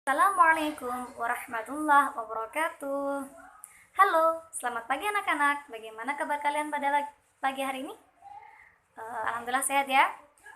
Assalamualaikum warahmatullahi wabarakatuh. Halo, selamat pagi anak-anak. Bagaimana kabar kalian pada pagi hari ini? Alhamdulillah sehat ya.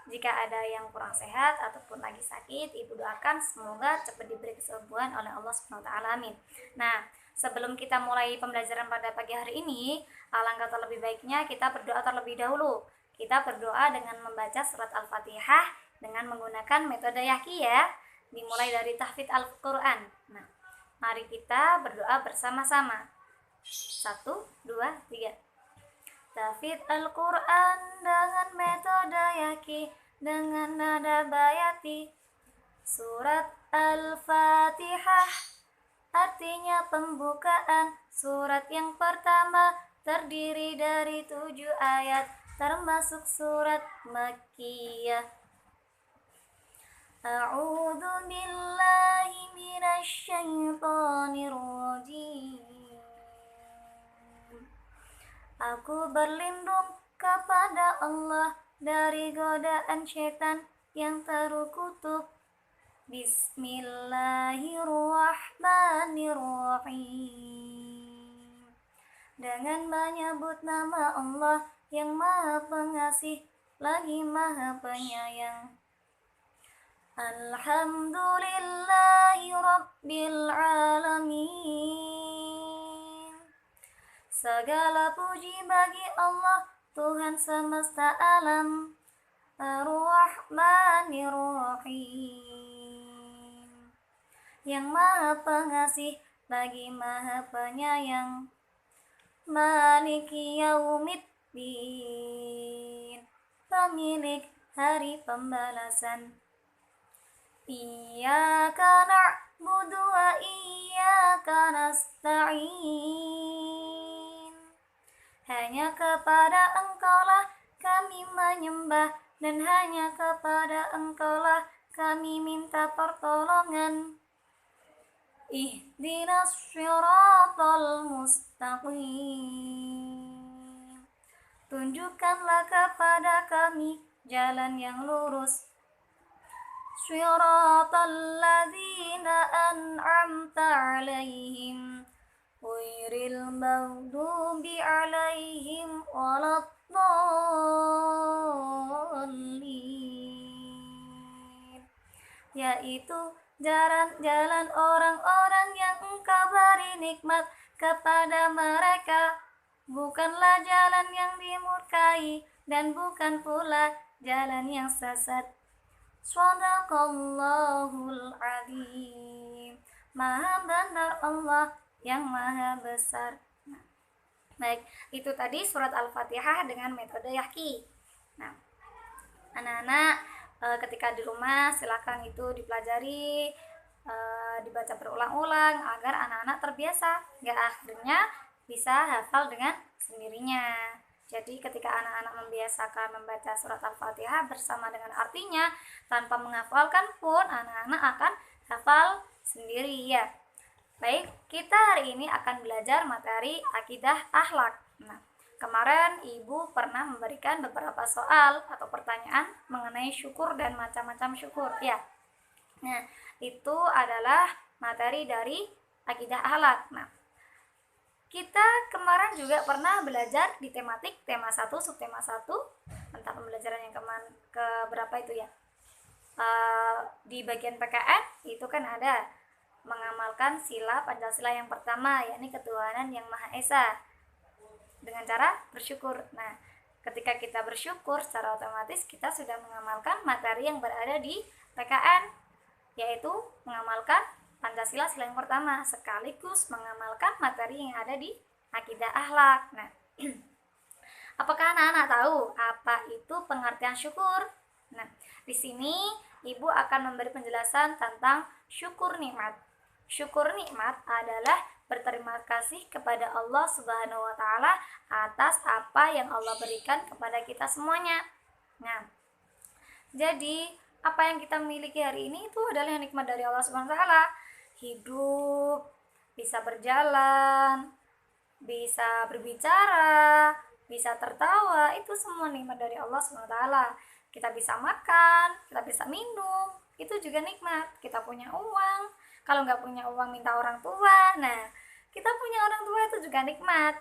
Jika ada yang kurang sehat ataupun lagi sakit, ibu doakan semoga cepat diberi kesembuhan oleh Allah Subhanahu wa taala. Amin. Nah, sebelum kita mulai pembelajaran pada pagi hari ini, alangkah terlebih baiknya kita berdoa terlebih dahulu. Kita berdoa dengan membaca surat Al-Fatihah dengan menggunakan metode Yaqi ya. Dimulai dari tahfidz Al-Quran. Nah, mari kita berdoa bersama-sama. 1, 2, 3. Tahfidz Al-Quran dengan metode Yaqi, dengan nada bayati. Surat Al-Fatihah artinya pembukaan. Surat yang pertama terdiri dari 7 ayat, termasuk surat Makkiyah. A'udzu billahi minasy syaithanir rajim. Aku berlindung kepada Allah dari godaan syaitan yang terkutuk. Bismillahirrahmanirrahim. Dengan menyebut nama Allah yang Maha Pengasih lagi Maha Penyayang. Alhamdulillahi Rabbil Alamin. Segala puji bagi Allah, Tuhan semesta alam. Ar-Rahmanir-Rahim, yang Maha Pengasih lagi Maha Penyayang. Maliki Yaumiddin, pemilik hari pembalasan. Iyyaka na'budu wa iyyaka nasta'in. Hanya kepada Engkaulah kami menyembah, dan hanya kepada Engkaulah kami minta pertolongan. Ihdinas syiratal mustaqim. Tunjukkanlah kepada kami jalan yang lurus. Syiratal ladzina an'amta 'alaihim ghairil maghdubi 'alaihim waladdallin, yaitu jalan orang-orang yang Engkau beri nikmat kepada mereka, bukanlah jalan yang dimurkai dan bukan pula jalan yang sesat. Shadaqallahul Azim. Maha benar Allah yang maha besar. Baik, itu tadi surat Al-Fatihah dengan metode Yaqi. Nah, anak-anak ketika di rumah silakan itu dipelajari, dibaca berulang-ulang agar anak-anak terbiasa, hingga akhirnya bisa hafal dengan sendirinya. Jadi ketika anak-anak membiasakan membaca surat Al-Fatihah bersama dengan artinya tanpa menghafalkan pun anak-anak akan hafal sendiri ya. Baik, kita hari ini akan belajar materi akidah akhlak. Nah, kemarin Ibu pernah memberikan beberapa soal atau pertanyaan mengenai syukur dan macam-macam syukur ya. Nah, itu adalah materi dari akidah akhlak. Nah, kita kemarin juga pernah belajar di tematik tema 1 subtema 1 tentang pembelajaran yang ke berapa itu ya. Di bagian PKN itu kan ada mengamalkan sila Pancasila yang pertama, yakni ketuhanan yang Maha Esa dengan cara bersyukur. Nah, ketika kita bersyukur secara otomatis kita sudah mengamalkan materi yang berada di PKN, yaitu mengamalkan Pancasila sila yang pertama sekaligus mengamalkan materi yang ada di akidah akhlak. Nah, apakah anak-anak tahu apa itu pengertian syukur? Nah, di sini Ibu akan memberi penjelasan tentang syukur nikmat. Syukur nikmat adalah berterima kasih kepada Allah Subhanahu wa taala atas apa yang Allah berikan kepada kita semuanya. Nah, jadi apa yang kita miliki hari ini itu adalah nikmat dari Allah Subhanahu wa taala. Hidup, bisa berjalan, bisa berbicara, bisa tertawa, itu semua nikmat dari Allah SWT. Kita bisa makan, kita bisa minum, itu juga nikmat. Kita punya uang, kalau nggak punya uang minta orang tua. Nah, kita punya orang tua itu juga nikmat.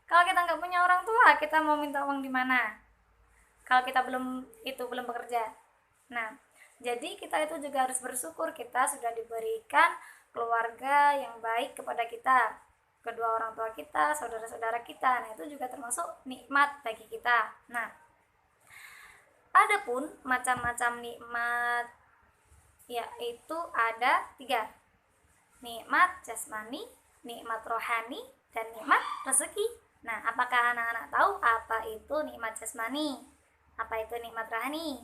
Kalau kita nggak punya orang tua, kita mau minta uang di mana? Kalau kita belum bekerja. Nah, jadi kita itu juga harus bersyukur kita sudah diberikan keluarga yang baik kepada kita, kedua orang tua kita, saudara-saudara kita. Nah, itu juga termasuk nikmat bagi kita. Nah, adapun macam-macam nikmat yaitu ada 3. Nikmat jasmani, nikmat rohani, dan nikmat rezeki. Nah, apakah anak-anak tahu apa itu nikmat jasmani? Apa itu nikmat rohani?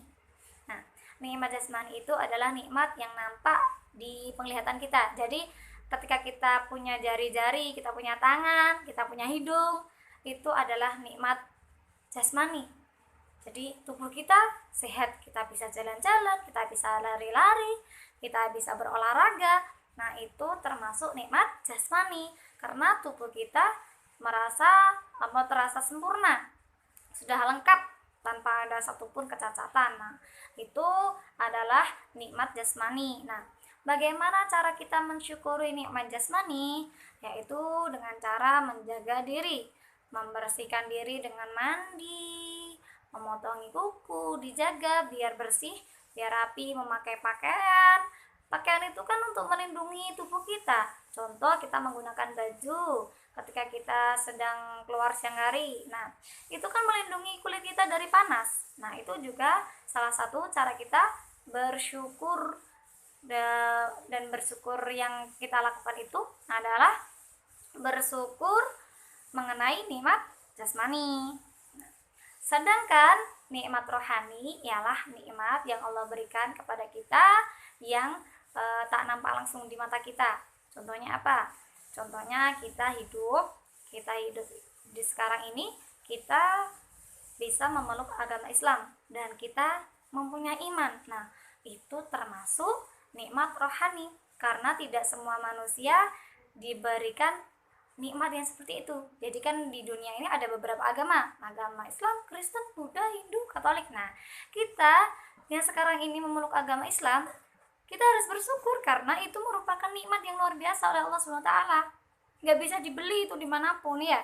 Nah, nikmat jasmani itu adalah nikmat yang nampak di penglihatan kita. Jadi, ketika kita punya jari-jari, kita punya tangan, kita punya hidung, itu adalah nikmat jasmani. Jadi, tubuh kita sehat, kita bisa jalan-jalan, kita bisa lari-lari, kita bisa berolahraga. Nah, itu termasuk nikmat jasmani karena tubuh kita terasa sempurna, sudah lengkap tanpa ada satupun kecacatan. Nah, itu adalah nikmat jasmani. Nah, bagaimana cara kita mensyukuri nikmat jasmani? Yaitu dengan cara menjaga diri, membersihkan diri dengan mandi, memotongi kuku, dijaga biar bersih, biar rapi, memakai pakaian. Pakaian itu kan untuk melindungi tubuh kita. Contoh, kita menggunakan baju ketika kita sedang keluar siang hari. Nah, itu kan melindungi kulit kita dari panas. Nah, itu juga salah satu cara kita bersyukur, dan bersyukur yang kita lakukan itu adalah bersyukur mengenai nikmat jasmani. Sedangkan nikmat rohani ialah nikmat yang Allah berikan kepada kita yang tak nampak langsung di mata kita. Contohnya apa? Contohnya kita hidup di sekarang ini, kita bisa memeluk agama Islam dan kita mempunyai iman. Nah, itu termasuk nikmat rohani karena tidak semua manusia diberikan nikmat yang seperti itu. Jadi kan di dunia ini ada beberapa agama Islam, Kristen, Buddha, Hindu, Katolik. Nah, kita yang sekarang ini memeluk agama Islam, kita harus bersyukur karena itu merupakan nikmat yang luar biasa oleh Allah SWT. Nggak bisa dibeli itu dimanapun ya.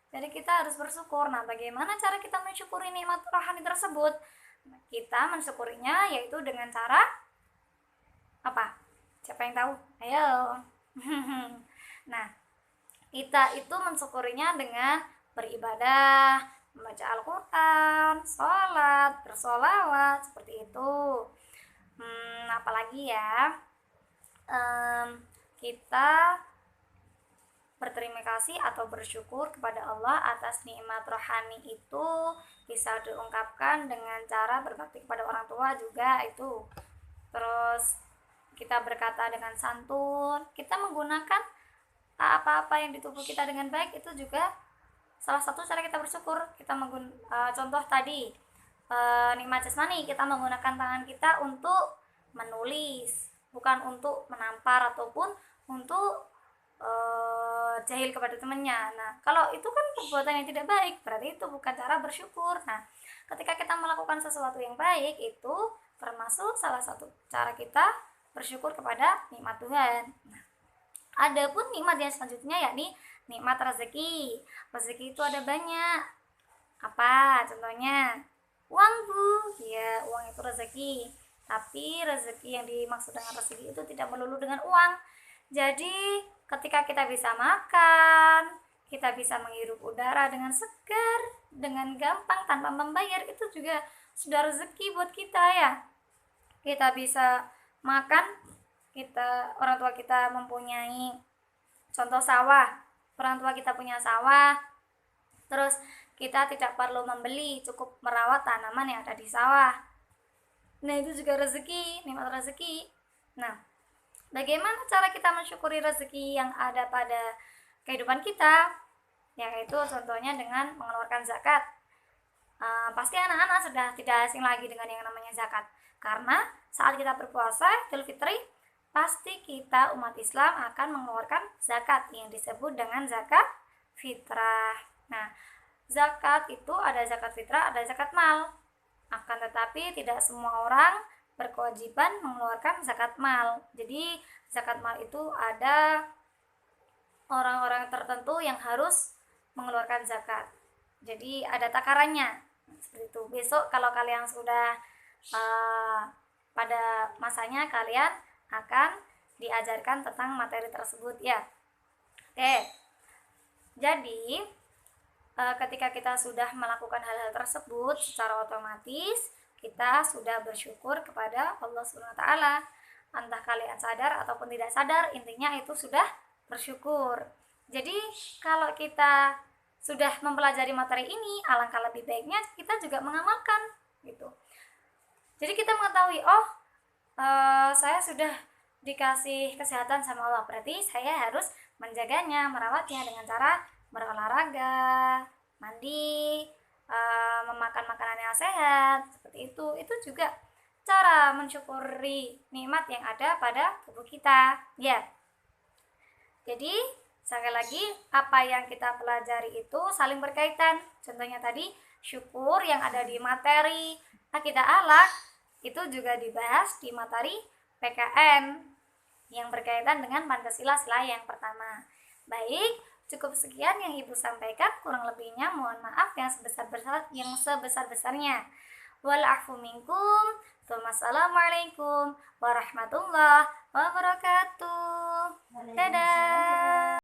Jadi kita harus bersyukur. Nah, bagaimana cara kita mensyukuri nikmat rohani tersebut? Kita mensyukurinya yaitu dengan cara apa? Siapa yang tahu? Ayo. Nah, kita itu mensyukurinya dengan beribadah, membaca Al-Quran, sholat, bersolawat, seperti itu. Apalagi ya, kita berterima kasih atau bersyukur kepada Allah atas nikmat rohani itu bisa diungkapkan dengan cara berbakti kepada orang tua juga itu. Terus kita berkata dengan santun, kita menggunakan apa-apa yang di tubuh kita dengan baik, itu juga salah satu cara kita bersyukur. Kita contoh tadi nikmat jasmani, kita menggunakan tangan kita untuk menulis, bukan untuk menampar ataupun untuk jahil kepada temannya. Nah, kalau itu kan perbuatan yang tidak baik, berarti itu bukan cara bersyukur. Nah, ketika kita melakukan sesuatu yang baik, itu termasuk salah satu cara kita bersyukur kepada nikmat Tuhan. Nah, adapun nikmat yang selanjutnya yakni nikmat rezeki. Rezeki itu ada banyak. Apa contohnya? Uang, Bu. Ya, uang itu rezeki. Tapi rezeki yang dimaksud dengan rezeki itu tidak melulu dengan uang. Jadi, ketika kita bisa makan, kita bisa menghirup udara dengan segar, dengan gampang tanpa membayar, itu juga sudah rezeki buat kita ya. Kita bisa makan, orang tua kita mempunyai contoh sawah, orang tua kita punya sawah, terus kita tidak perlu membeli, cukup merawat tanaman yang ada di sawah. Nah, itu juga rezeki, nikmat rezeki. Nah, bagaimana cara kita mensyukuri rezeki yang ada pada kehidupan kita? Yaitu contohnya dengan mengeluarkan zakat. Pasti anak-anak sudah tidak asing lagi dengan yang namanya zakat. Karena saat kita berpuasa Idul Fitri, pasti kita umat Islam akan mengeluarkan zakat yang disebut dengan zakat fitrah. Nah, zakat itu ada zakat fitrah, ada zakat mal. Akan tetapi tidak semua orang berkewajiban mengeluarkan zakat mal. Jadi zakat mal itu ada orang-orang tertentu yang harus mengeluarkan zakat. Jadi ada takarannya seperti itu. Besok kalau kalian sudah pada masanya, kalian akan diajarkan tentang materi tersebut ya. Oke. Jadi ketika kita sudah melakukan hal-hal tersebut, secara otomatis kita sudah bersyukur kepada Allah Subhanahu wa taala. Entah kalian sadar ataupun tidak sadar, intinya itu sudah bersyukur. Jadi kalau kita sudah mempelajari materi ini, alangkah lebih baiknya kita juga mengamalkan gitu. Jadi kita mengetahui, saya sudah dikasih kesehatan sama Allah, berarti saya harus menjaganya, merawatnya dengan cara berolahraga, mandi, memakan makanan yang sehat, seperti itu. Itu juga cara mensyukuri nikmat yang ada pada tubuh kita, ya. Jadi sekali lagi, apa yang kita pelajari itu saling berkaitan. Contohnya tadi, syukur yang ada di materi akidah akhlak itu juga dibahas di materi PKN yang berkaitan dengan Pancasila sila yang pertama. Baik, cukup sekian yang Ibu sampaikan, kurang lebihnya mohon maaf yang sebesar-besarnya. Wal afu minkum. Wassalamualaikum warahmatullahi wabarakatuh. Dadah.